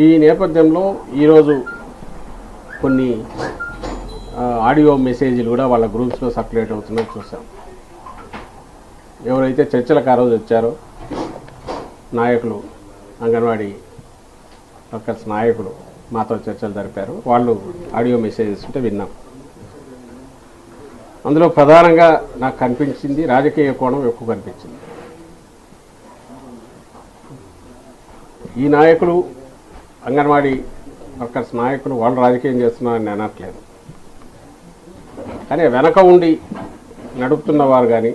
ఈ నేపథ్యంలో ఈరోజు కొన్ని ఆడియో మెసేజ్లు కూడా వాళ్ళ గ్రూప్స్లో సర్క్యులేట్ అవుతున్నాయి చూసాం. ఎవరైతే చర్చలకు ఆ రోజు వచ్చారో నాయకులు, అంగన్వాడీ వర్కర్స్ నాయకులు మాతో చర్చలు జరిపారు. వాళ్ళు ఆడియో మెసేజెస్ ఉంటే విన్నాం. అందులో ప్రధానంగా నాకు కనిపించింది రాజకీయ కోణం ఎక్కువ కనిపించింది. ఈ నాయకులు, అంగన్వాడీ వర్కర్స్ నాయకులు వాళ్ళు రాజకీయం చేస్తున్నారని నేను అనట్లేదు. కానీ వెనక ఉండి నడుపుతున్న వారు కానీ,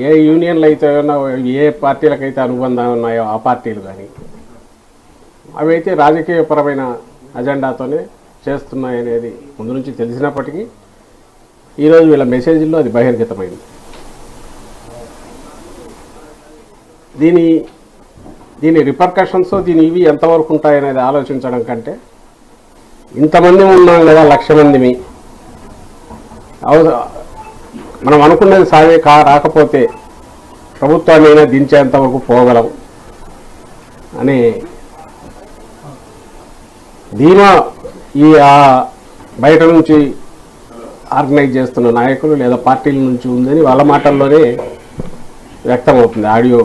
ఏ యూనియన్లు అయితే ఉన్నాయో, ఏ పార్టీలకైతే అనుబంధం ఉన్నాయో ఆ పార్టీలు కానీ, అవి అయితే రాజకీయపరమైన అజెండాతోనే చేస్తున్నాయనేది ముందు నుంచి తెలిసినప్పటికీ ఈరోజు వీళ్ళ మెసేజ్ల్లో అది బహిర్గతమైంది. దీని రిపర్కషన్స్, ఇవి ఎంతవరకు ఉంటాయనేది ఆలోచించడం కంటే, ఇంతమంది ఉన్నాం కదా, 1,00,000 మంది మనం అనుకున్నది రాకపోతే ప్రభుత్వాన్ని అయినా దించేంతవరకు పోగలం అనే ధీమా ఈ బయట నుంచి ఆర్గనైజ్ చేస్తున్న నాయకులు లేదా పార్టీల నుంచి ఉందని వాళ్ళ మాటల్లోనే వ్యక్తమవుతుంది ఆడియో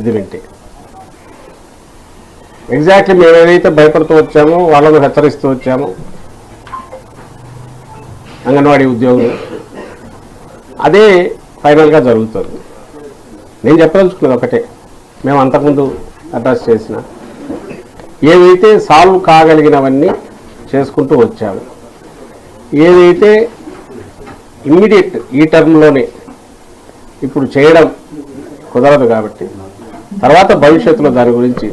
ఇది వింటే. ఎగ్జాక్ట్లీ మేము ఏదైతే భయపడుతూ వచ్చామో, వాళ్ళను హెచ్చరిస్తూ వచ్చామో అంగన్వాడీ ఉద్యోగులు, అదే ఫైనల్గా జరుగుతుంది. నేను చెప్పదలుచుకున్నది ఒకటే, మేము అంతకుముందు అడ్రస్ చేసిన ఏదైతే సాల్వ్ కాగలిగినవన్నీ చేసుకుంటూ వచ్చాము, ఏదైతే ఇమ్మీడియట్ ఈ టర్మ్లోనే ఇప్పుడు చేయడం కుదరదు కాబట్టి తర్వాత భవిష్యత్తులో దాని గురించి,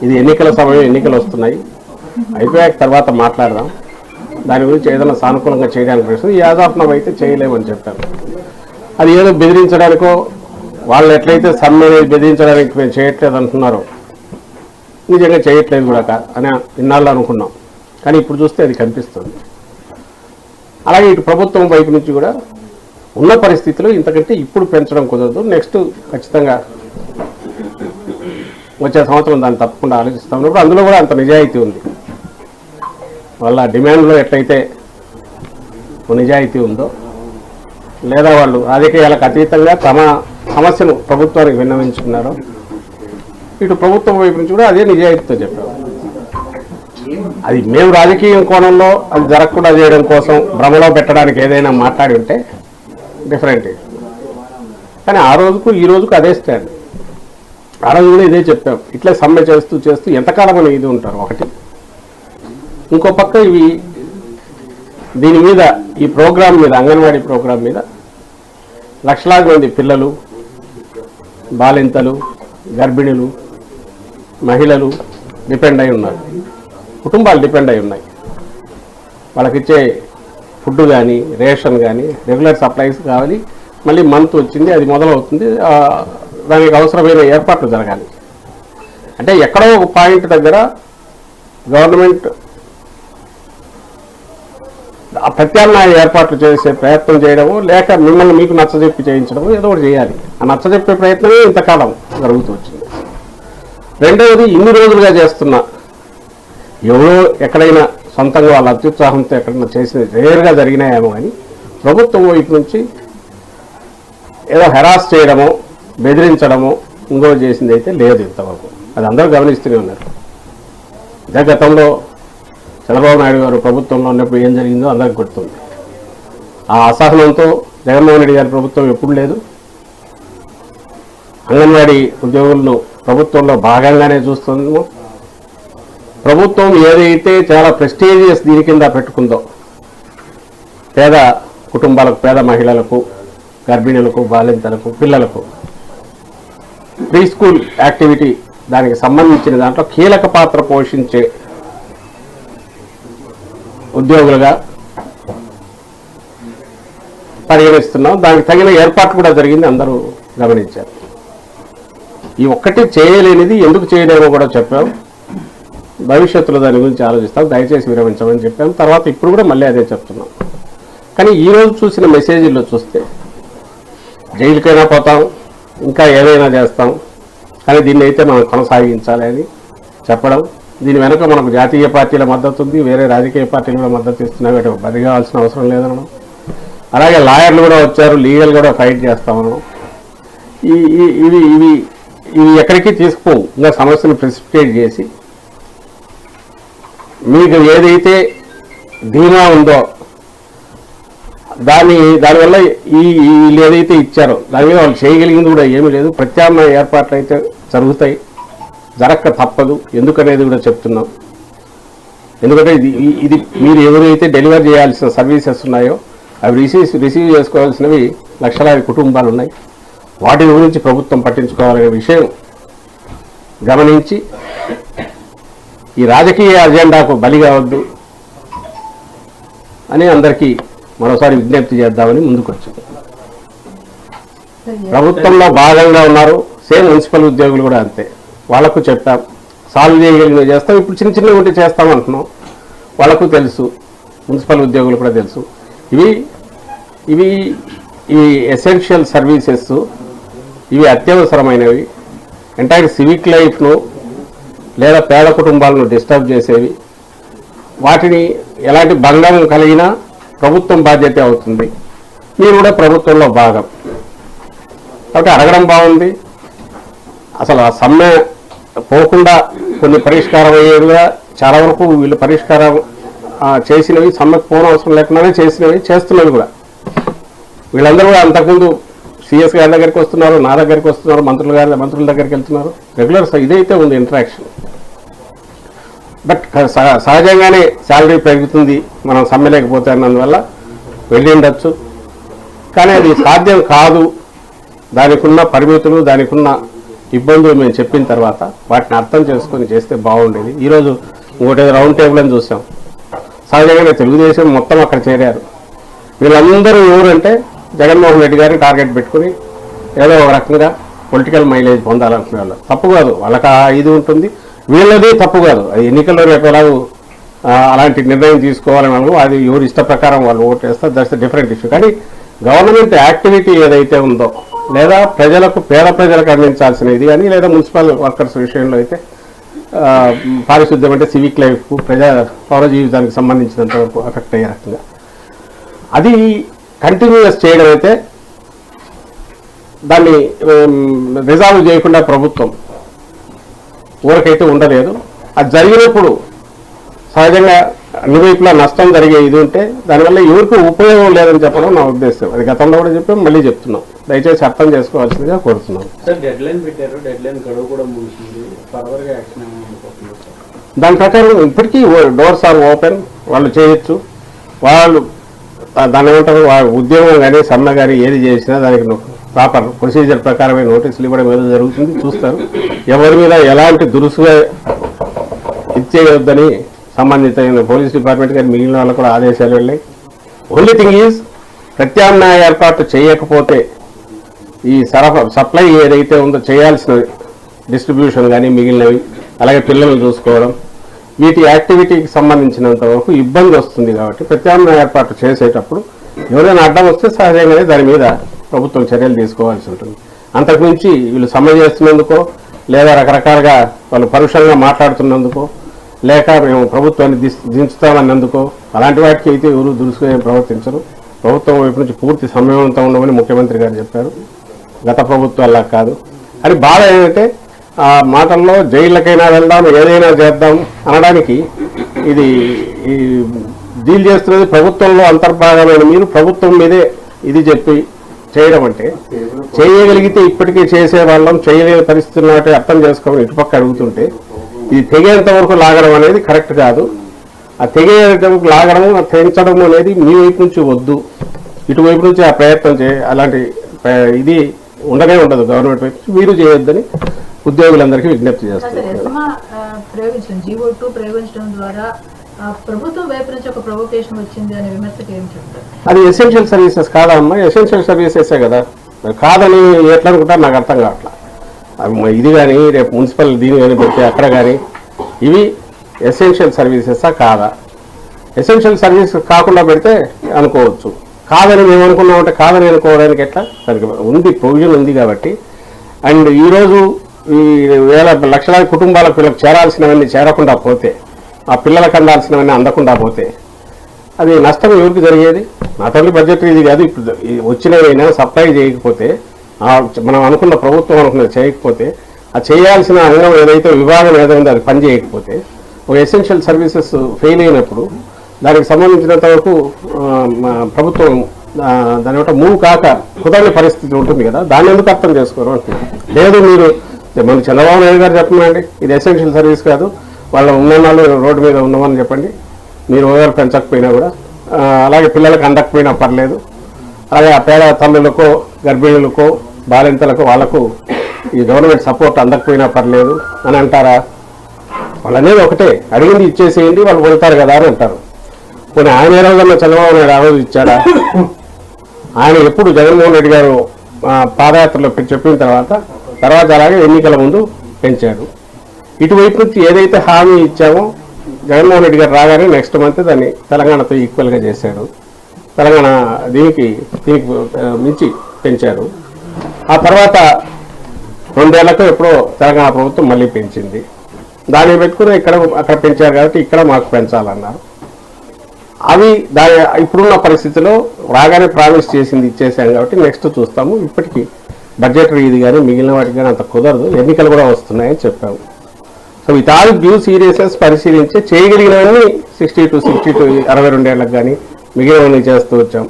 ఇది ఎన్నికల సమయం, ఎన్నికలు వస్తున్నాయి, అయిపోయాక తర్వాత మాట్లాడదాం, దాని గురించి ఏదైనా సానుకూలంగా చేయడానికి ప్రయత్నం యాజ్ ఆఫ్ నౌ అయితే చేయలేమని చెప్పారు. అది ఏదో బెదిరించడానికో, వాళ్ళు ఎట్లయితే సమ్మె బెదిరించడానికి మేము చేయట్లేదు అంటున్నారో నిజంగా చేయట్లేదు కూడా అని ఇన్నాళ్ళు అనుకున్నాం. కానీ ఇప్పుడు చూస్తే అది కనిపిస్తుంది. అలాగే ఇటు ప్రభుత్వం వైపు నుంచి కూడా ఉన్న పరిస్థితులు ఇంతకంటే ఇప్పుడు పెంచడం కుదరదు, నెక్స్ట్ ఖచ్చితంగా వచ్చే సంవత్సరం దాన్ని తప్పకుండా ఆలోచిస్తూ ఉన్నప్పుడు అందులో కూడా అంత నిజాయితీ ఉంది. వాళ్ళ డిమాండ్లో ఎట్లయితే నిజాయితీ ఉందో, లేదా వాళ్ళు రాజకీయాలకు అతీతంగా తమ సమస్యను ప్రభుత్వానికి విన్నవించుకున్నారో, ఇటు ప్రభుత్వం వైపు నుంచి కూడా అదే నిజాయితీతో చెప్పారు. అది మేము రాజకీయ కోణంలో అది జరగకుండా చేయడం కోసం భ్రమలో పెట్టడానికి ఏదైనా మాట్లాడి ఉంటే డిఫరెంట్. కానీ ఆ రోజుకు ఈ రోజుకు అదే స్టాండ్. ఆ రోజు కూడా ఇదే చెప్పాం. ఇట్లా సమ్మె చేస్తూ ఎంతకాలం అని ఇది ఉంటారు ఒకటి. ఇంకో పక్క దీని మీద, ఈ ప్రోగ్రాం మీద, అంగన్వాడీ ప్రోగ్రాం మీద లక్షలాది మంది పిల్లలు, బాలింతలు, గర్భిణులు, మహిళలు డిపెండ్ అయి ఉన్నారు. కుటుంబాలు డిపెండ్ అయి ఉన్నాయి. వాళ్ళకిచ్చే ఫుడ్ కానీ, రేషన్ కానీ, రెగ్యులర్ సప్లైస్ కావాలి. మళ్ళీ మంత్ వచ్చింది, అది మొదలవుతుంది, దానికి అవసరమైన ఏర్పాట్లు జరగాలి. అంటే ఎక్కడో ఒక పాయింట్ దగ్గర గవర్నమెంట్ ప్రత్యామ్నాయ ఏర్పాట్లు చేసే ప్రయత్నం చేయడము, లేక మిమ్మల్ని మీకు నచ్చజెప్పి చేయించడము, ఏదో ఒకటి చేయాలి. ఆ నచ్చజెప్పే ప్రయత్నమే ఇంతకాలం జరుగుతూ వచ్చింది. రెండవది, ఇన్ని రోజులుగా చేస్తున్నా ఎవరో ఎక్కడైనా సొంతంగా వాళ్ళ అత్యుత్సాహంతో ఎక్కడైనా చేసిన రేరుగా జరిగినాయేమో కానీ ప్రభుత్వం వైపు నుంచి ఏదో హెరాస్ చేయడమో, బెదిరించడమో, ఇంకో చేసింది అయితే లేదు ఇంతవరకు. అది అందరూ గమనిస్తూనే ఉన్నారు. ఇదే గతంలో చంద్రబాబు నాయుడు గారు ప్రభుత్వంలో ఉన్నప్పుడు ఏం జరిగిందో అందరికి గుర్తుంది. ఆ అసహనంతో జగన్మోహన్ రెడ్డి గారి ప్రభుత్వం ఎప్పుడు లేదు. అంగన్వాడీ ఉద్యోగులను ప్రభుత్వంలో భాగంగానే చూస్తుందో, ప్రభుత్వం ఏదైతే చాలా ప్రెస్టీజియస్ దీని కింద పెట్టుకుందో, పేద కుటుంబాలకు, పేద మహిళలకు, గర్భిణులకు, బాలింతలకు, పిల్లలకు ప్రీ స్కూల్ యాక్టివిటీ, దానికి సంబంధించిన దాంట్లో కీలక పాత్ర పోషించే ఉద్యోగులుగా పరిగణిస్తున్నాం. దానికి తగిన ఏర్పాటు కూడా జరిగింది, అందరూ గమనించారు. ఈ ఒక్కటి చేయలేనిది ఎందుకు చేయలేమో కూడా చెప్పాం. భవిష్యత్తులో దాని గురించి ఆలోచిస్తాం, దయచేసి విరమించమని చెప్పాం. తర్వాత ఇప్పుడు కూడా మళ్ళీ అదే చెప్తున్నాం. కానీ ఈరోజు చూసిన మెసేజ్లో చూస్తే జైలుకైనా పోతాం, ఇంకా ఏదైనా చేస్తాం, కానీ దీన్ని అయితే మనం కొనసాగించాలి అని చెప్పడం, దీని వెనుక మనకు జాతీయ పార్టీల మద్దతు ఉంది, వేరే రాజకీయ పార్టీలు కూడా మద్దతు ఇస్తున్నాయి, వాటి బరి కావాల్సిన అవసరం లేదనడం. అలాగే లాయర్లు కూడా వచ్చారు, లీగల్ కూడా ఫైట్ చేస్తామనడం. ఇవి ఇవి ఇవి ఎక్కడికి తీసుకుపోవు. ఇంకా సమస్యను ప్రెసిపిటేట్ చేసి మీకు ఏదైతే ధీమా ఉందో దానివల్ల వీళ్ళు ఏదైతే ఇచ్చారో దాని మీద వాళ్ళు చేయగలిగింది కూడా ఏమీ లేదు. ప్రత్యామ్నాయ ఏర్పాట్లు అయితే జరుగుతాయి, జరక్క తప్పదు. ఎందుకనేది కూడా చెప్తున్నాం. ఎందుకంటే ఇది మీరు ఎవరైతే డెలివర్ చేయాల్సిన సర్వీసెస్ ఉన్నాయో అవి రిసీవ్ చేసుకోవాల్సినవి లక్షలాది కుటుంబాలు ఉన్నాయి. వాటి గురించి ప్రభుత్వం పట్టించుకోవాలనే విషయం గమనించి ఈ రాజకీయ అజెండాకు బలి కావద్దు అని అందరికీ మరోసారి విజ్ఞప్తి చేద్దామని ముందుకొచ్చింది. ప్రభుత్వంలో భాగంగా ఉన్నారు, సేమ్ మున్సిపల్ ఉద్యోగులు కూడా అంతే. వాళ్లకు చెప్పాం, సాల్వ్ చేయగలిగినవి చేస్తాం. ఇప్పుడు చిన్న చిన్నవి ఉంటే చేస్తామంటున్నాం. వాళ్లకు తెలుసు, మున్సిపల్ ఉద్యోగులు కూడా తెలుసు. ఇవి ఎసెన్షియల్ సర్వీసెస్, ఇవి అత్యవసరమైనవి. ఎంటైర్ సివిక్ లైఫ్ను లేదా పేద కుటుంబాలను డిస్టర్బ్ చేసేవి. వాటిని ఎలాంటి భంగం కలిగినా ప్రభుత్వం బాధ్యత అవుతుంది. మీరు కూడా ప్రభుత్వంలో భాగం కాబట్టి అడగడం బాగుంది. అసలు ఆ సమ్మె పోకుండా కొన్ని పరిష్కారం అయ్యేవిగా చాలా వరకు వీళ్ళు పరిష్కారం చేసినవి, సమ్మెకు పోవడం అవసరం లేకుండానే చేసినవి, చేస్తున్నవి కూడా. వీళ్ళందరూ కూడా అంతకుముందు సిఎస్ గారి దగ్గరికి వస్తున్నారు, నా దగ్గరికి వస్తున్నారు, మంత్రుల దగ్గరికి వెళ్తున్నారు. రెగ్యులర్ ఇదైతే ఉంది ఇంటరాక్షన్. బట్ సహజంగానే శాలరీ పెరుగుతుంది మనం సమ్మె లేకపోతే అన్నందువల్ల వెళ్ళి ఉండొచ్చు. కానీ అది సాధ్యం కాదు. దానికి ఉన్న పరిమితులు, దానికి ఉన్న ఇబ్బందులు మేము చెప్పిన తర్వాత వాటిని అర్థం చేసుకొని చేస్తే బాగుండేది. ఈరోజు ఇంకోటి రౌండ్ టేబుల్ అని చూసాం. సహజంగానే తెలుగుదేశం మొత్తం అక్కడ చేరారు. వీళ్ళందరూ ఎవరంటే జగన్మోహన్ రెడ్డి గారిని టార్గెట్ పెట్టుకుని ఏదో ఒక రకంగా పొలిటికల్ మైలేజ్ పొందాలనుకునే వాళ్ళు. తప్పు కాదు, వాళ్ళకి ఇది ఉంటుంది, వీళ్ళది తప్పు కాదు. అది ఎన్నికల్లో రేపు ఎలాగో అలాంటి నిర్ణయం తీసుకోవాలని వాళ్ళు, అది ఎవరి ఇష్ట ప్రకారం వాళ్ళు ఓటు వేస్తారు, దట్స్ డిఫరెంట్ ఇష్యూ. కానీ గవర్నమెంట్ యాక్టివిటీ ఏదైతే ఉందో, లేదా పేద ప్రజలకు అందించాల్సిన ఇది కానీ, లేదా మున్సిపల్ వర్కర్స్ విషయంలో అయితే పారిశుద్ధ్యం అంటే సివిక్ లైఫ్కు, పౌర జీవితానికి సంబంధించినంత వరకు ఎఫెక్ట్ అయ్యే రకంగా అది కంటిన్యూస్ చేయడం అయితే దాన్ని రిజాల్వ్ చేయకుండా ప్రభుత్వం ఊరికైతే ఉండలేదు. అది జరిగినప్పుడు సహజంగా అన్ని వైపులా నష్టం జరిగే ఇది ఉంటే దానివల్ల ఎవరికి ఉపయోగం లేదని చెప్పడం నా ఉద్దేశం. అది గతంలో కూడా చెప్పాం, మళ్ళీ చెప్తున్నాం. దయచేసి అర్థం చేసుకోవాల్సిందిగా కోరుతున్నాం. దాని ప్రకారం ఇప్పటికీ డోర్స్ ఆర్ ఓపెన్, వాళ్ళు చేయొచ్చు. వాళ్ళు దాని ఏమంటారు, ఉద్యోగం కానీ సమ్మె కానీ ఏది చేసినా దానికి ప్రాపర్ ప్రొసీజర్ ప్రకారమే నోటీసులు ఇవ్వడం ఏదో జరుగుతుంది, చూస్తారు. ఎవరి మీద ఎలాంటి దురుసుగా ఇచ్చేయొద్దని సంబంధిత పోలీస్ డిపార్ట్మెంట్ కానీ మిగిలిన వాళ్ళకు కూడా ఆదేశాలు వెళ్ళాయి. ఓన్లీ థింగ్ ఈజ్ ప్రత్యామ్నాయ ఏర్పాటు చేయకపోతే ఈ సప్లై ఏదైతే ఉందో చేయాల్సిన డిస్ట్రిబ్యూషన్ కానీ మిగిలినవి, అలాగే పిల్లలు చూసుకోవడం, వీటి యాక్టివిటీకి సంబంధించినంత వరకు ఇబ్బంది వస్తుంది. కాబట్టి ప్రత్యామ్నాయ ఏర్పాటు చేసేటప్పుడు ఎవరైనా అడ్డం వస్తే సహజంగానే దాని మీద ప్రభుత్వం చర్యలు తీసుకోవాల్సి ఉంటుంది. అంతకుమించి వీళ్ళు సమ్మె చేస్తున్నందుకో, లేదా రకరకాలుగా వాళ్ళు పరుషంగా మాట్లాడుతున్నందుకో, లేక మేము ప్రభుత్వాన్ని దించుతామన్నందుకో, అలాంటి వాటికి అయితే ఎవరు దురుసుగా ప్రవర్తించరు. ప్రభుత్వం వైపు నుంచి పూర్తి సమయవంతం ఉండమని ముఖ్యమంత్రి గారు చెప్పారు. గత ప్రభుత్వాల్లా కాదు. అని బాధ ఏంటంటే ఆ మాటల్లో జైళ్ళకైనా వెళ్దాం, ఏదైనా చేద్దాం అనడానికి ఇది డీల్ చేస్తున్నది ప్రభుత్వంలో అంతర్భాగమైన మీరు ప్రభుత్వం మీదే ఇది చెప్పి చేయడం అంటే, చేయగలిగితే ఇప్పటికే చేసేవాళ్ళం, చేయలేని పరిస్థితులు అంటే అర్థం చేసుకోమని ఇటుపక్క అడుగుతుంటే ఇది తెగేంత వరకు లాగడం అనేది కరెక్ట్ కాదు. ఆ తెగేంతవరకు లాగడము, తెంచడం అనేది మీ వైపు నుంచి వద్దు, ఇటువైపు నుంచి ఆ ప్రయత్నం అలాంటి ఇది ఉండనే ఉండదు. గవర్నమెంట్ వైపు మీరు చేయొద్దని ఉద్యోగులందరికీ విజ్ఞప్తి చేస్తారు. అది ఎసెన్షియల్ సర్వీసెస్ కాదా అమ్మా? ఎసెన్షియల్ సర్వీసెసే కదా. కాదని ఎట్లా అనుకుంటారు నాకు అర్థం కావట్లా. ఇది కానీ రేపు మున్సిపల్ దీని కానీ పెడితే అక్కడ కానీ ఇవి ఎసెన్షియల్ సర్వీసెసా కాదా? ఎసెన్షియల్ సర్వీస్ కాకుండా పెడితే అనుకోవచ్చు. కాదని మేము అనుకున్నామంటే కాదని అనుకోవడానికి ఎట్లా? దానికి ఉంది, ప్రొవిజన్ ఉంది కాబట్టి. అండ్ ఈరోజు ఈ లక్షలాది కుటుంబాలకు పిల్లలకు చేరాల్సినవన్నీ చేరకుండా పోతే, ఆ పిల్లలకు అందాల్సినవన్నీ అందకుండా పోతే అది నష్టం ఎవరికి జరిగేది? నాట్ ఓన్లీ బడ్జెట్ ఇది కాదు, ఇప్పుడు వచ్చినవైనా సప్లై చేయకపోతే, మనం అనుకున్న ప్రభుత్వం అనుకున్నది చేయకపోతే, ఆ చేయాల్సిన అంగం ఏదైతే విభాగం ఏదో ఉందో అది పని చేయకపోతే, ఒక ఎసెన్షియల్ సర్వీసెస్ ఫెయిల్ అయినప్పుడు దానికి సంబంధించినంత వరకు ప్రభుత్వం దాని ఒకటి మూవ్ కాక కుదరని పరిస్థితి ఉంటుంది కదా, దాన్ని ఎందుకు అర్థం చేసుకోరు అంటున్నారు. లేదు మీరు మన చంద్రబాబు నాయుడు గారు చెప్పండి, ఇది ఎసెన్షియల్ సర్వీస్ కాదు, వాళ్ళ ఉన్ననాళ్ళు రోడ్డు మీద ఉన్నామని చెప్పండి, మీరు ఓవర్ పెంచకపోయినా కూడా, అలాగే పిల్లలకు అందకపోయినా పర్లేదు, అలాగే ఆ పేద తల్లులకో గర్భిణులకో బాలింతలకు వాళ్లకు ఈ గవర్నమెంట్ సపోర్ట్ అందకపోయినా పర్లేదు అని అంటారా? వాళ్ళు అనేది ఒకటే, అడిగింది ఇచ్చేసేయండి వాళ్ళు వెళ్తారు కదా అని అంటారు. కొన్ని ఆయన ఏ రోజుల్లో చంద్రబాబు నాయుడు ఆ రోజు ఇచ్చారా? ఆయన ఎప్పుడు జగన్మోహన్ రెడ్డి గారు పాదయాత్రలో చెప్పిన తర్వాత అలాగే ఎన్నికల ముందు పెంచాడు. ఇటువైపు నుంచి ఏదైతే హామీ ఇచ్చామో జగన్మోహన్ రెడ్డి గారు రాగానే నెక్స్ట్ మంత్ దాన్ని తెలంగాణతో ఈక్వల్గా చేశాడు. తెలంగాణ దీనికి మించి పెంచారు. ఆ తర్వాత 2 ఏళ్లకు ఎప్పుడో తెలంగాణ ప్రభుత్వం మళ్ళీ పెంచింది. దాన్ని పెట్టుకుని అక్కడ పెంచారు కాబట్టి ఇక్కడ మాకు పెంచాలన్నారు. అవి ఇప్పుడున్న పరిస్థితిలో రాగానే ప్రామిస్ చేసింది ఇచ్చేసాం కాబట్టి నెక్స్ట్ చూస్తాము. ఇప్పటికీ బడ్జెటరీ ఇది కానీ మిగిలిన వాటికి కానీ అంత కుదరదు, ఎన్నికలు కూడా వస్తున్నాయని చెప్పాము. So with all due seriousness పరిశీలించి చేయగలిగినవన్నీ 60 to 62 ఏళ్ళకి కానీ మిగిలినవన్నీ చేస్తూ వచ్చాం.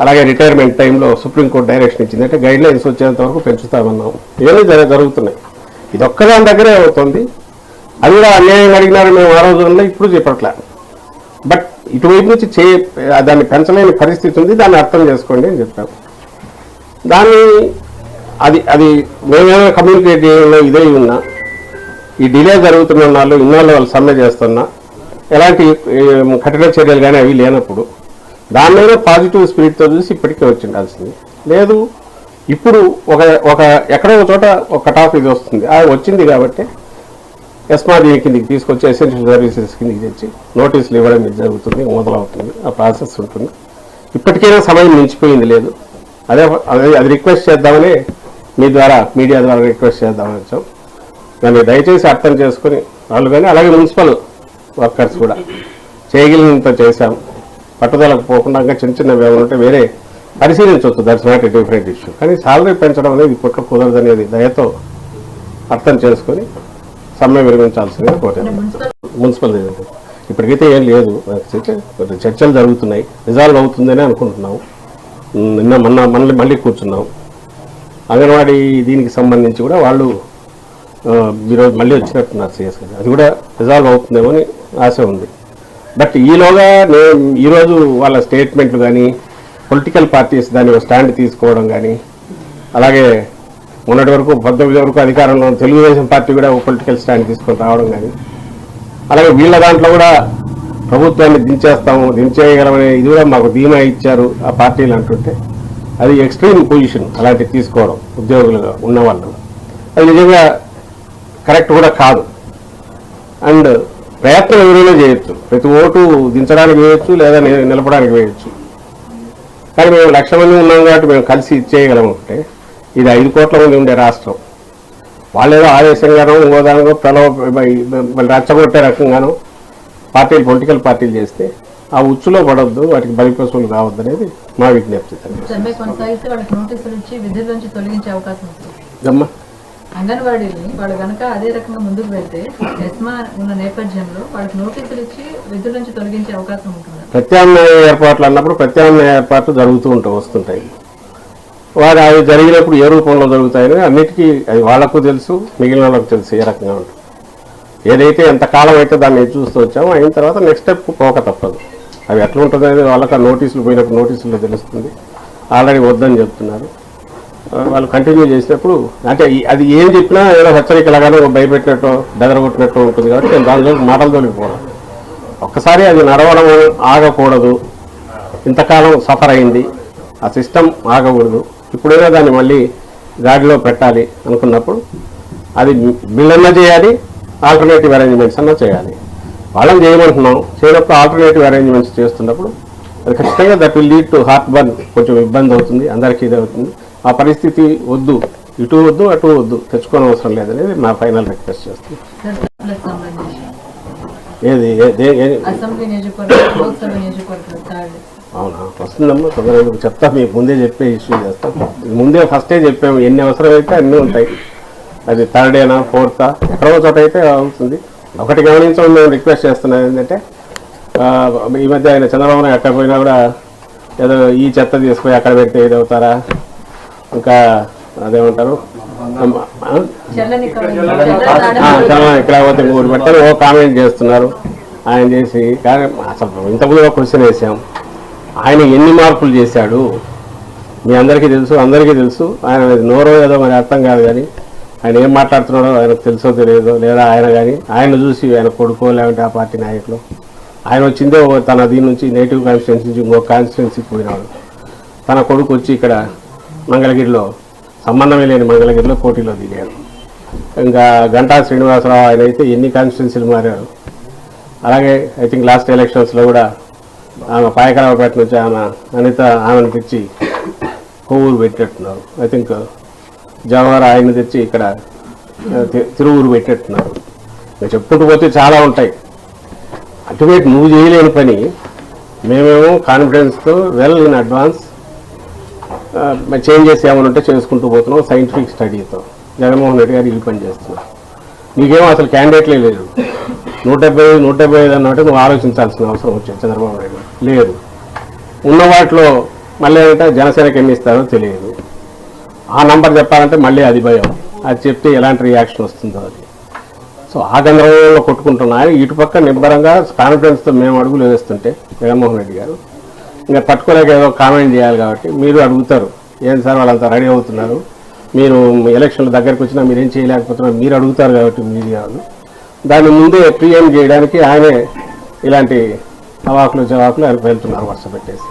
అలాగే రిటైర్మెంట్ టైంలో సుప్రీంకోర్టు డైరెక్షన్ ఇచ్చింది, అంటే గైడ్ లైన్స్ వచ్చేంత వరకు పెంచుతామన్నాం. ఇవన్నీ జరుగుతున్నాయి. ఇది ఒక్కదాని దగ్గరే అవుతుంది. అది కూడా అన్యాయంగా అడిగినారు మేము ఆ రోజుల్లో, ఇప్పుడు చెప్పట్లే. బట్ ఇటువైపు నుంచి దాన్ని పెంచలేని పరిస్థితి ఉంది, దాన్ని అర్థం చేసుకోండి అని చెప్పాము. దాన్ని అది మేమేమైనా కమ్యూనికేట్ చేయడంలో ఇదే ఉన్నా, ఈ డిలే జరుగుతున్న వాళ్ళు ఇన్నాళ్ళు వాళ్ళు సమ్మె చేస్తున్నా, ఎలాంటి కఠిన చర్యలు కానీ అవి లేనప్పుడు దానిలో పాజిటివ్ స్పిరిట్తో చూసి ఇప్పటికే వచ్చిండాల్సింది. లేదు ఇప్పుడు ఒక ఎక్కడో ఒక చోట ఒక కట్ ఆఫ్ ఇది వస్తుంది, అది వచ్చింది కాబట్టి ఎస్మాది కిందికి తీసుకొచ్చి ఎసెన్షియల్ సర్వీసెస్ కిందికి తెచ్చి నోటీసులు ఇవ్వడం ఇది జరుగుతుంది, మొదలవుతుంది, ఆ ప్రాసెస్ ఉంటుంది. ఇప్పటికైనా సమయం మించిపోయింది లేదు. అది రిక్వెస్ట్ చేద్దామని మీ ద్వారా మీడియా ద్వారా రిక్వెస్ట్ చేద్దామని వచ్చాం. దాన్ని దయచేసి అర్థం చేసుకుని వాళ్ళు కానీ అలాగే మున్సిపల్ వర్కర్స్ కూడా చేయగలిగినంత చేశాం. పట్టుదలకు పోకుండా ఇంకా చిన్న వ్యవహారం ఉంటే వేరే పరిశీలించవచ్చు, that's not a different issue. కానీ సాలరీ పెంచడం అనేది ఇప్పట్లో కుదరదనేది దయతో అర్థం చేసుకొని సమ్మె విరమించాల్సిందిగా కోరాను. మున్సిపల్ ఇప్పటికైతే ఏం లేదు, చర్చలు జరుగుతున్నాయి, రిజాల్వ్ అవుతుందని అనుకుంటున్నాము. మళ్ళీ కూర్చున్నాం. అంగన్వాడీ దీనికి సంబంధించి కూడా వాళ్ళు ఈరోజు మళ్ళీ వచ్చినట్టున్నారు సిఎస్ గారు, అది కూడా రిజాల్వ్ అవుతుందేమో అని ఆశ ఉంది. బట్ ఈలోగా ఈరోజు వాళ్ళ స్టేట్మెంట్లు కానీ పొలిటికల్ పార్టీస్ దాని స్టాండ్ తీసుకోవడం కానీ, అలాగే మొన్నటి వరకు 19 వరకు అధికారంలో తెలుగుదేశం పార్టీ కూడా ఒక పొలిటికల్ స్టాండ్ తీసుకొని రావడం కానీ, అలాగే వీళ్ళ దాంట్లో కూడా ప్రభుత్వాన్ని దించేయగలమనే ఇది కూడా మాకు ధీమా ఇచ్చారు ఆ పార్టీలు అంటుంటే, అది ఎక్స్ట్రీమ్ పొజిషన్ అలాంటివి తీసుకోవడం ఉద్యోగులుగా ఉన్నవాళ్ళు. అది నిజంగా కరెక్ట్ కూడా కాదు. అండ్ ప్రయత్నం ఎవరైనా చేయొచ్చు, ప్రతి ఓటు దించడానికి వేయచ్చు లేదా నిలపడానికి వేయచ్చు. కానీ మేము 1,00,000 మంది ఉన్నాం కాబట్టి మేము కలిసి ఇచ్చేయగలము. అంటే ఇది 5 కోట్ల మంది ఉండే రాష్ట్రం, వాళ్ళేదో ఆవేశంగానో ఇంకోదానో రెచ్చగొట్టే రకంగానో పొలిటికల్ పార్టీలు చేస్తే ఆ ఉచ్చులో పడొద్దు, వాటికి బలిపశువులు కావద్దు అనేది మా విజ్ఞప్తి. అంగన్వాడీని వాళ్ళు కనుక అదే రకంగా ముందుకు వెళ్తే ఎస్మా ఉన్న నేపథ్యంలో వాళ్ళకి నోటీసులు ఇచ్చి విధుల నుంచి తొలగించే అవకాశం ఉంటుంది. ప్రత్యామ్నాయ ఏర్పాట్లు అన్నప్పుడు ప్రత్యామ్నాయ ఏర్పాట్లు జరుగుతూ వస్తుంటాయి. వారు అవి జరిగినప్పుడు ఏ రూపంలో జరుగుతాయని అన్నిటికీ అది వాళ్లకు తెలుసు, మిగిలిన వాళ్ళకు తెలుసు ఏ రకంగా ఉంటుంది. ఏదైతే ఎంతకాలం అయితే దాన్ని చూస్తూ వచ్చామో అయిన తర్వాత నెక్స్ట్ స్టెప్ పోక తప్పదు. అవి ఎట్లా ఉంటుంది అనేది వాళ్ళకి ఆ నోటీసులు పోయినప్పుడు నోటీసుల్లో తెలుస్తుంది. ఆల్రెడీ వద్దని చెప్తున్నారు. వాళ్ళు కంటిన్యూ చేసినప్పుడు అంటే అది ఏం చెప్పినా ఏదో హెచ్చరికలాగానే భయపెట్టినట్టు బెదరగొట్టినట్టు ఉంటుంది కాబట్టి నేను దానిలో మాటలు తోలిపోవడం. ఒక్కసారి అది నడవడం ఆగకూడదు. ఇంతకాలం సఫర్ అయింది, ఆ సిస్టమ్ ఆగకూడదు. ఇప్పుడైనా దాన్ని మళ్ళీ గాడిలో పెట్టాలి అనుకున్నప్పుడు అది బిల్ అన్నా చేయాలి, ఆల్టర్నేటివ్ అరేంజ్మెంట్స్ అన్నా చేయాలి. వాళ్ళని చేయమంటున్నాం, చేయనప్పుడు ఆల్టర్నేటివ్ అరేంజ్మెంట్స్ చేస్తున్నప్పుడు అది ఖచ్చితంగా that will lead to heart burn. కొంచెం ఇబ్బంది అవుతుంది, అందరికీ ఇది అవుతుంది. ఆ పరిస్థితి వద్దు ఇటు వద్దు అటు వద్దు, తెచ్చుకోని అవసరం లేదనేది నా ఫైనల్ రిక్వెస్ట్ చేస్తుంది. సార్ సంబంధించి అసెంబ్లీ నియోజకవర్గం, లోక్సభ నియోజకవర్గం థర్డ్. అవునా, వస్తుందమ్మా తొందరగా చెప్తా, మీకు ముందే చెప్పే ఇష్యూ చేస్తాం. ముందే ఫస్టే చెప్పాము, ఎన్ని అవసరమైతే అన్నీ ఉంటాయి. అది థర్డ్ డేనా ఫోర్తా ఎక్కడో చోట అయితే అవుతుంది. ఒకటి గమనించడం మేము రిక్వెస్ట్ చేస్తున్నాం ఏంటంటే, ఈ మధ్య ఆయన చంద్రబాబు నాయుడు ఎక్కడ పోయినా కూడా ఏదో ఈ చెత్త తీసుకుపోయి అక్కడ పెడితే ఇది అవుతారా, ఇంకా అదేమంటారు ఇక్కడ పోతే ఊరు పెట్టారు ఓ కామెంట్ చేస్తున్నారు ఆయన చేసి. కానీ అసలు ఇంతకుముందు క్వశ్చన్ వేసాం, ఆయన ఎన్ని మార్పులు చేశాడు మీ అందరికీ తెలుసు, అందరికీ తెలుసు. ఆయన నోరో ఏదో మరి అర్థం కాదు, కానీ ఆయన ఏం మాట్లాడుతున్నాడో ఆయనకు తెలుసో తెలియదో, లేదా ఆయన కానీ ఆయన చూసి ఆయన కొడుకో లేదంటే ఆ పార్టీ నాయకులు, ఆయన వచ్చిందే తన దీని నుంచి నేటివ్ కాన్స్టిట్యున్సీ నుంచి ఇంకో కాన్స్టిట్యున్సీకి పోయినాడు. తన కొడుకు వచ్చి ఇక్కడ మంగళగిరిలో, సంబంధమే లేని మంగళగిరిలో పోటీలో దిగాడు. ఇంకా గంటా శ్రీనివాసరావు ఆయన అయితే ఎన్ని కాన్స్టిట్యున్సీలు మారారు. అలాగే ఐ థింక్ లాస్ట్ ఎలక్షన్స్లో కూడా ఆమె పాయకరావుపేట నుంచి ఆమెను తెచ్చి కొవ్వూరు పెట్టేట్టున్నారు. ఐ థింక్ జవహర్ ఆయన తెచ్చి ఇక్కడ తిరువూరు పెట్టేట్టున్నారు. మీరు చెప్పుకుంటూ పోతే చాలా ఉంటాయి. అల్టిమేట్ నువ్వు చేయలేని పని మేమేమో కాన్ఫిడెన్స్తో వెల్ ఇన్ అడ్వాన్స్ చేంజెస్ ఏమైనా ఉంటే చేసుకుంటూ పోతున్నాం సైంటిఫిక్ స్టడీతో. జగన్మోహన్ రెడ్డి గారు ఈ పని చేస్తున్నారు. నీకేమో అసలు క్యాండిడేట్లే లేదు. 175 అన్నట్టు నువ్వు ఆలోచించాల్సిన అవసరం వచ్చేది చంద్రబాబు నాయుడు లేదు. ఉన్న వాటిలో మళ్ళీ ఏంటంటే జనసేనకి ఎన్ని ఇస్తారో తెలియదు. ఆ నంబర్ చెప్పాలంటే మళ్ళీ అది భయం, అది చెప్తే ఎలాంటి రియాక్షన్ వస్తుందో అది. సో ఆ గందరగోళంలో కొట్టుకుంటున్నాయి. ఇటుపక్క నిబ్బరంగా కాన్ఫిడెన్స్తో మేము అడుగులు వేస్తుంటే జగన్మోహన్ రెడ్డి గారు ఇంకా పట్టుకోలేక ఏదో కామెంట్ చేయాలి. కాబట్టి మీరు అడుగుతారు, ఏం సార్ వాళ్ళంతా రెడీ అవుతున్నారు, మీరు ఎలక్షన్ల దగ్గరికి వచ్చినా మీరేం చేయలేకపోతున్నారు, మీరు అడుగుతారు కాబట్టి మీడియా వాళ్ళు దాన్ని ముందే ప్రియం చేయడానికి ఆయనే ఇలాంటి అవాకులు జవాకులు ఆయన వెళ్తున్నారు వరుస పెట్టేసి.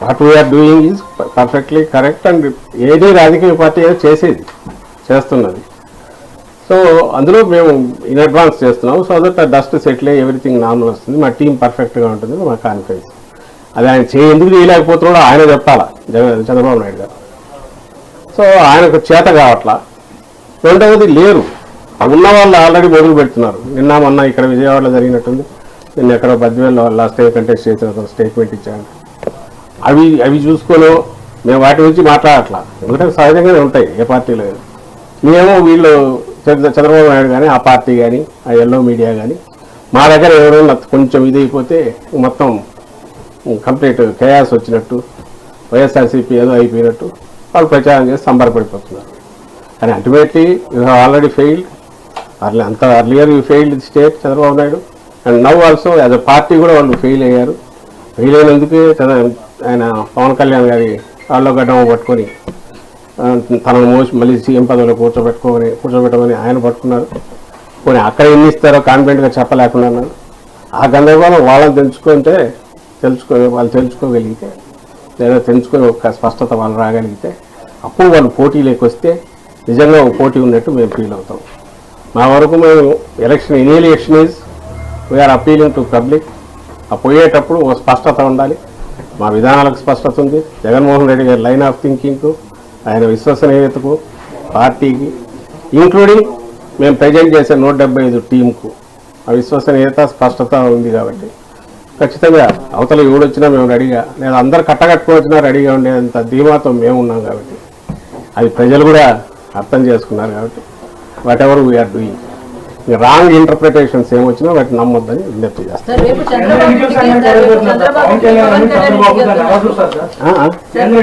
What we are doing is perfectly correct and ఏది రాజకీయ పార్టీ చేస్తున్నది. సో అందులో మేము ఇన్ అడ్వాన్స్ చేస్తున్నాము. సో దట్ డస్ట్ సెటిల్ అయ్యి ఎవ్రీథింగ్ నార్మల్ వస్తుంది, మా టీం పర్ఫెక్ట్గా ఉంటుంది, మా కాన్ఫిడెన్స్. అది ఆయన ఎందుకు చేయలేకపోతున్నాడో ఆయన చెప్పాలా చంద్రబాబు నాయుడు గారు. సో ఆయనకు చేత కావట్లా. రెండవది లేరు, ఉన్న వాళ్ళు ఆల్రెడీ మొదలు పెడుతున్నారు. నిన్న మొన్న ఇక్కడ విజయవాడలో జరిగినట్టుంది, నిన్న ఎక్కడో బద్వేల్లో లాస్ట్ టైం కంటెస్ట్ చేసిన స్టేట్మెంట్ ఇచ్చాను. అవి చూసుకొని మేము వాటి గురించి మాట్లాడట్లా, ఎందుకంటే సహజంగానే ఉంటాయి ఏ పార్టీలో. మేము వీళ్ళు చంద్రబాబు నాయుడు కానీ ఆ పార్టీ కానీ ఆ ఎల్లో మీడియా కానీ మా దగ్గర ఎవరైనా కొంచెం ఇది అయిపోతే మొత్తం కంప్లీట్ కేయాస్ వచ్చినట్టు, వైఎస్ఆర్సీపీ ఏదో అయిపోయినట్టు వాళ్ళు ప్రచారం చేసి సంబరపడిపోతున్నారు. కానీ ultimately you have already failed. అంత earlier you failed the state Chandrababu Naidu, and now also as a party కూడా వాళ్ళు ఫెయిల్ అయ్యారు. ఫెయిల్ అయినందుకే ఆయన పవన్ కళ్యాణ్ గారి వాళ్ళ గడ్డం పట్టుకొని తనను మోసి మళ్ళీ సీఎం పదవిలో కూర్చోబెట్టమని ఆయన పట్టుకున్నారు. పోనీ అక్కడ ఎన్ని ఇస్తారో కాన్ఫిడెంట్గా చెప్పలేకుండా అన్నారు. ఆ గందరగోళం వాళ్ళని వాళ్ళు తెలుసుకోగలిగితే, లేదా తెలుసుకొని ఒక స్పష్టత వాళ్ళు రాగలిగితే అప్పుడు వాళ్ళు పోటీలోకి వస్తే నిజంగా ఒక పోటీ ఉన్నట్టు మేము ఫీల్ అవుతాం. మా వరకు మేము any election is we are appealing to public. ఆ పోయేటప్పుడు ఒక స్పష్టత ఉండాలి. మా విధానాలకు స్పష్టత ఉంది. జగన్మోహన్ రెడ్డి గారి లైన్ ఆఫ్ థింకింగ్కు, ఆయన విశ్వసనీయతకు, పార్టీకి, ఇంక్లూడింగ్ మేము ప్రజెంట్ చేసే 175 టీంకు ఆ విశ్వసనీయత స్పష్టత ఉంది. కాబట్టి ఖచ్చితంగా అవతల ఎవడొచ్చినా మేము రెడీగా, లేదా అందరు కట్టకట్టుకుని వచ్చినా రెడీగా ఉండేంత ధీమాతో మేము ఉన్నాం. కాబట్టి అది ప్రజలు కూడా అర్థం చేసుకున్నారు. కాబట్టి whatever we are doing, wrong interpretations ఏమొచ్చినా వాటిని నమ్మొద్దని విజ్ఞప్తి చేస్తాం.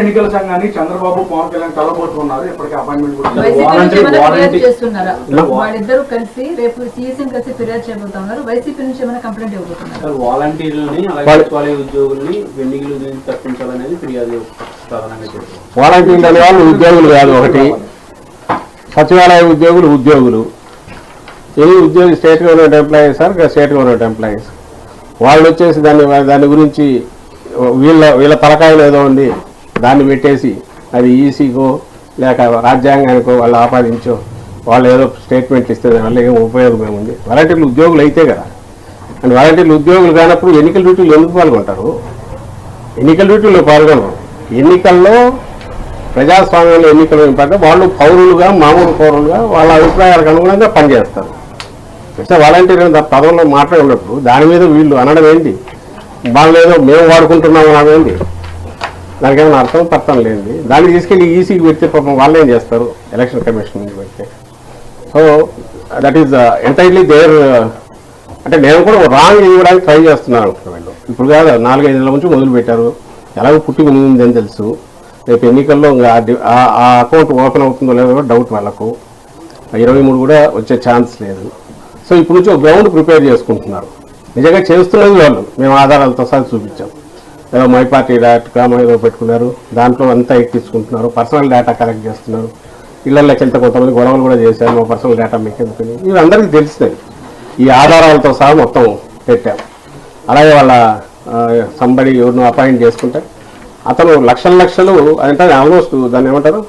ఎన్నికల సంఘాన్ని చంద్రబాబు పవన్ కళ్యాణ్ కలబోతున్నారు. ఇప్పటికీ అపాయింట్మెంట్ వాళ్ళిద్దరూ కలిసి రేపు సీఎస్ఎం కలిసి ఫిర్యాదు చేయబోతున్నారు. వైసీపీ నుంచి ఏమైనా కంప్లైంట్ ఇవ్వబోతున్నారు. వాలంటీర్లని అలాగే సచివాలయ ఉద్యోగుల్ని వెన్నికలు నుంచి తప్పించాలనేది ఫిర్యాదు ప్రధానంగా చేస్తారు. వాలంటీర్లు అనే వాళ్ళు ఉద్యోగులు కాదు, ఒకటి సచివాలయ ఉద్యోగులు ఎనీ ఉద్యోగి state government employees sir, state government employees వాళ్ళు వచ్చేసి దాని గురించి వీళ్ళ తలకాయలు ఏదో ఉంది, దాన్ని పెట్టేసి అది ఈసీకో లేక రాజ్యాంగానికో వాళ్ళు ఆపాదించో వాళ్ళు ఏదో స్టేట్మెంట్లు ఇస్తే దానివల్ల ఏం ఉపయోగం ఏముంది. వాలంటీర్లు ఉద్యోగులు అయితే కదా. అండ్ వాలంటీర్లు ఉద్యోగులు కానప్పుడు ఎన్నికల డ్యూటీలు ఎందుకు పాల్గొంటారు? ఎన్నికల డ్యూటీలో పాల్గొనరు. ఎన్నికల్లో ప్రజాస్వామ్యంలో ఎన్నికలు ఏంటంటే వాళ్ళు పౌరులుగా మామూలు పౌరులుగా వాళ్ళ అభిప్రాయాలకు అనుగుణంగా పనిచేస్తారు. వాలంటీర్ పదవుల్లో మాట్లాడినప్పుడు దాని మీద వీళ్ళు అనడం ఏంటి, వాళ్ళు ఏదో మేము వాడుకుంటున్నాం అనడం ఏంటి, దానికి ఏమైనా అర్థం లేనిది. దాన్ని తీసుకెళ్ళి ఈసీకి పెడితే పాపం వాళ్ళు ఏం చేస్తారు, ఎలక్షన్ కమిషన్ పెడితే. So that is entirely there. అంటే నేను కూడా రాంగ్ ఇవ్వడానికి ట్రై చేస్తున్నాను అనుకున్నాను. ఇప్పుడు కాదు, 4-5 నెలల నుంచి మొదలు పెట్టారు. ఎలాగో పుట్టి వినిందని తెలుసు. రేపు ఎన్నికల్లో ఆ అకౌంట్ ఓపెన్ అవుతుందో లేదో డౌట్ వాళ్ళకు. 23 కూడా వచ్చే ఛాన్స్ లేదు. సో ఇప్పుడు నుంచి ఒక గ్రౌండ్ ప్రిపేర్ చేసుకుంటున్నారు. నిజంగా చేస్తున్నది వాళ్ళు. మేము ఆధారాలతో సహా చూపించాం. ఏదో మై పార్టీ డాట్ ఏదో పెట్టుకున్నారు, దాంట్లో అంతా ఎక్కించుకుంటున్నారు, పర్సనల్ డేటా కలెక్ట్ చేస్తున్నారు. ఇళ్లలోకి వెళ్తే కొంతమంది గొడవలు కూడా చేశారు, మా పర్సనల్ డేటా మీకు ఎందుకని. ఇవి అందరికీ తెలిసినవి. ఈ ఆధారాలతో సహా మొత్తం పెట్టాం. అలాగే వాళ్ళ సంబడి ఎవరినో అపాయింట్ చేసుకుంటే అతను లక్షలు అంటే ఆల్మోస్ట్ దాన్ని ఏమంటారు,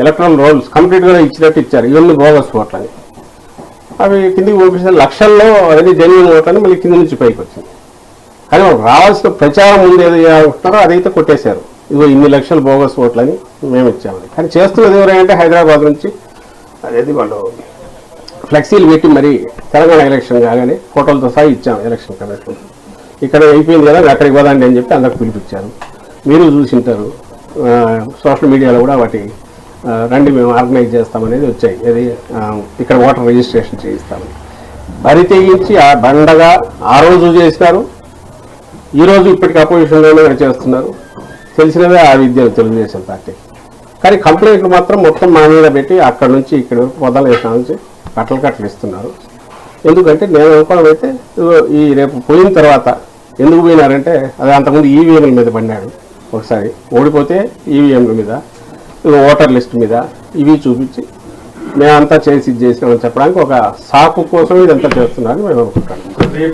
ఎలక్ట్రల్ రోల్స్ కంప్లీట్గా ఇచ్చినట్టు ఇచ్చారు. ఇవన్నీ బోగస్ ఓట్లని అవి కిందికి పంపిస్తే లక్షల్లో అది జెన్యున్ ఓట్లని మళ్ళీ కింది నుంచి పైకి వచ్చింది. కానీ వాళ్ళకి రావాల్సిన ప్రచారం ముందు ఏదో చేస్తున్నారో అదైతే కొట్టేశారు. ఇదిగో ఇన్ని లక్షల బోగస్ ఓట్లని మేము ఇచ్చామని. కానీ చేస్తున్నది ఎవరంటే హైదరాబాద్ నుంచి అదేది వాళ్ళు ఫ్లెక్సీలు పెట్టి మరి తెలంగాణ ఎలక్షన్ కాగానే ఫోటోలతో సహా ఇచ్చాము ఎలక్షన్ కమిషన్. ఇక్కడ అయిపోయింది కదా అక్కడికి పోదండి అని చెప్పి అందరికి పిలిపించారు. మీరు చూసింటారు సోషల్ మీడియాలో కూడా వాటి రండి మేము ఆర్గనైజ్ చేస్తామనేది వచ్చాయి. అది ఇక్కడ ఓటర్ రిజిస్ట్రేషన్ చేయిస్తామని బరి తెగించి ఆ బండగా ఆ రోజు చేసినారు. ఈరోజు ఇప్పటికి అపోజిషన్లోనే చేస్తున్నారు. తెలిసినదే ఆ విద్య తెలుగుదేశం పార్టీ. కానీ కంప్లైంట్లు మాత్రం మొత్తం మా మీద పెట్టి అక్కడ నుంచి ఇక్కడ వరకు మొదలైన నుంచి కట్టలు ఇస్తున్నారు. ఎందుకంటే నేను అనుకోవడం అయితే ఈ రేపు పోయిన తర్వాత ఎందుకు పోయినారంటే అది అంతకుముందు ఈవీఎంల మీద పడినాడు. ఒకసారి ఓడిపోతే ఈవీఎంల మీద, ఓటర్ లిస్ట్ మీద ఇవి చూపించి మేమంతా చేసి ఇది చేసినామని చెప్పడానికి ఒక సాకు కోసం ఇదంతా చేస్తున్నారని మేము అనుకుంటాను.